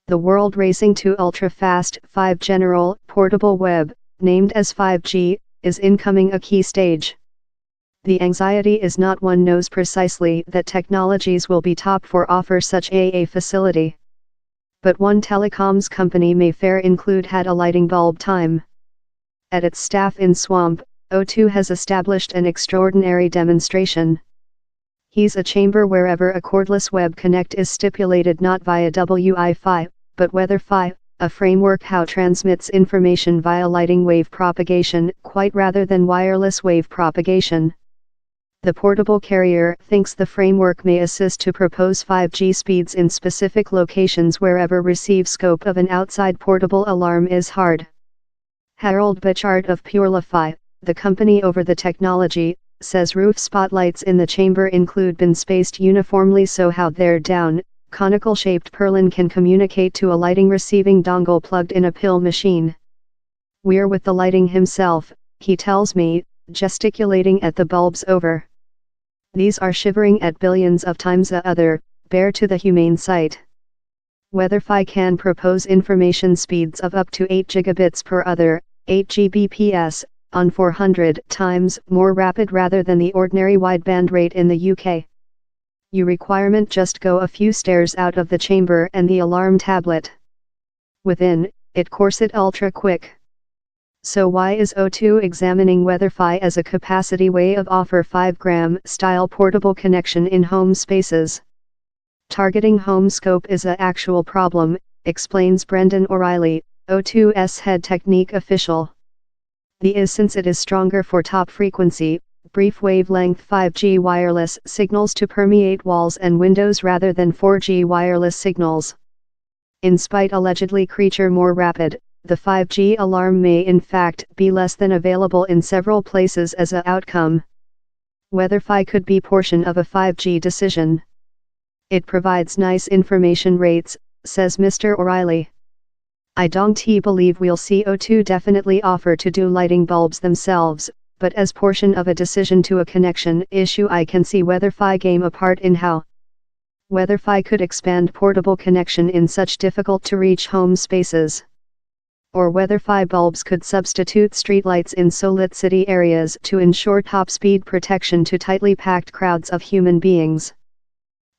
The world racing to ultra-fast 5 general, portable web, named as 5G, is incoming a key stage. The anxiety is not one knows precisely that technologies will be top for offer such a facility. But one telecoms company may fair include had a lighting bulb time. At its staff in Swamp, O2 has established an extraordinary demonstration. He's a chamber wherever a cordless web connect is stipulated not via Wi-Fi, but Weather-Fi, a framework how transmits information via lighting wave propagation, quite rather than wireless wave propagation. The portable carrier thinks the framework may assist to propose 5G speeds in specific locations wherever receive scope of an outside portable alarm is hard. Harold Bachard of Purelify, the company over the technology, says roof spotlights in the chamber include been spaced uniformly so how their down, conical-shaped purlin can communicate to a lighting receiving dongle plugged in a pill machine. We're with the lighting himself, he tells me, gesticulating at the bulbs over. These are shivering at billions of times a other, bare to the humane sight. Weather-Fi can propose information speeds of up to 8 gigabits per other, 8 Gbps, on 400 times more rapid rather than the ordinary wideband rate in the UK. You requirement just go a few stairs out of the chamber and the alarm tablet. Within, it corset ultra quick. So why is O2 examining Weather-Fi as a capacity way of offer 5-gram style portable connection in home spaces? Targeting home scope is a actual problem, explains Brendan O'Reilly, O2's head technique official. The is since it is stronger for top frequency, brief wavelength 5G wireless signals to permeate walls and windows rather than 4G wireless signals. In spite allegedly creature more rapid, the 5G alarm may in fact be less than available in several places as a outcome. Weather-Fi could be portion of a 5G decision. It provides nice information rates, says Mr. O'Reilly. I don't believe we'll see O2 definitely offer to do lighting bulbs themselves, but as portion of a decision to a connection issue I can see Weather-Fi game a part in how Weather-Fi could expand portable connection in such difficult to reach home spaces. Or Weather-Fi bulbs could substitute streetlights in so-lit city areas to ensure top-speed protection to tightly packed crowds of human beings.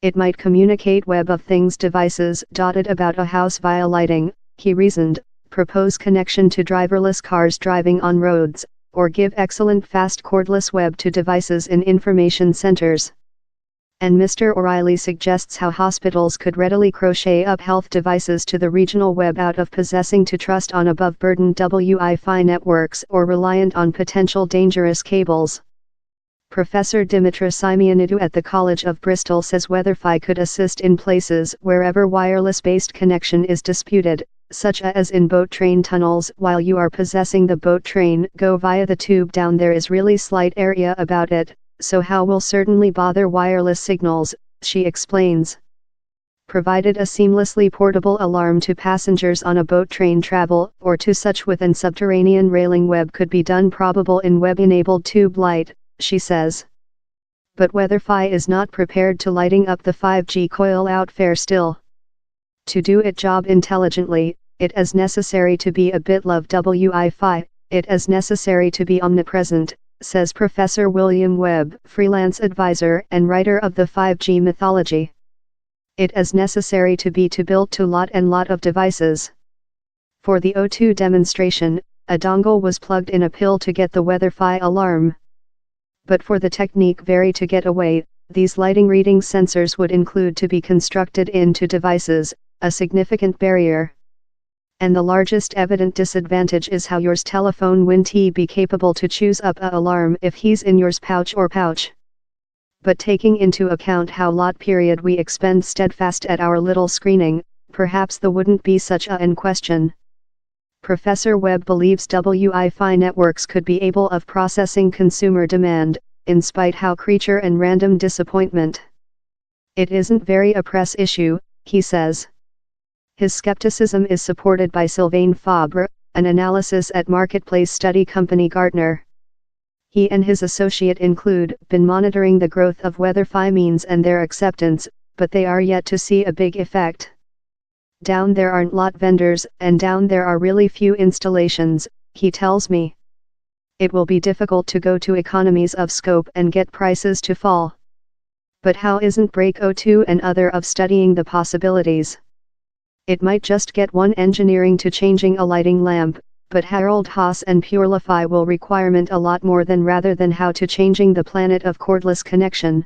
It might communicate Web of Things devices dotted about a house via lighting, he reasoned, propose connection to driverless cars driving on roads, or give excellent fast cordless web to devices in information centers. And Mr. O'Reilly suggests how hospitals could readily crochet up health devices to the regional web out of possessing to trust on above burdened Wi-Fi networks or reliant on potential dangerous cables. Professor Dimitra Simeonidou at the College of Bristol says Weather-Fi could assist in places wherever wireless-based connection is disputed, such as in boat train tunnels. While you are possessing the boat train go via the tube down, there is really slight area about it, so how will certainly bother wireless signals, she explains. Provided a seamlessly portable alarm to passengers on a boat train travel or to such with an subterranean railing web could be done probable in web-enabled tube light, she says. But Weather-Fi is not prepared to lighting up the 5G coil out fair still. To do it job intelligently, it is necessary to be a bit love Wi-Fi, it is necessary to be omnipresent, says Professor William Webb, freelance advisor and writer of the 5G mythology. It is necessary to be to build to lot and lot of devices. For the O2 demonstration, a dongle was plugged in a pill to get the Weather-Fi alarm. But for the technique vary to get away, these lighting reading sensors would include to be constructed into devices, a significant barrier. And the largest evident disadvantage is how yours telephone won't be capable to choose up a alarm if he's in yours pouch or pouch. But taking into account how lot period we expend steadfast at our little screening, perhaps the wouldn't be such a in question. Professor Webb believes Wi-Fi networks could be able of processing consumer demand, in spite how creature and random disappointment. It isn't very a press issue, he says. His skepticism is supported by Sylvain Fabre, an analysis at marketplace study company Gartner. He and his associate include been monitoring the growth of Weather-Fi means and their acceptance, but they are yet to see a big effect. Down there aren't lot vendors, and down there are really few installations, he tells me. It will be difficult to go to economies of scope and get prices to fall. But how isn't Break 02 and other of studying the possibilities? It might just get one engineering to changing a lighting lamp, but Harold Haas and Purelify will requirement a lot more than rather than how to changing the planet of cordless connection.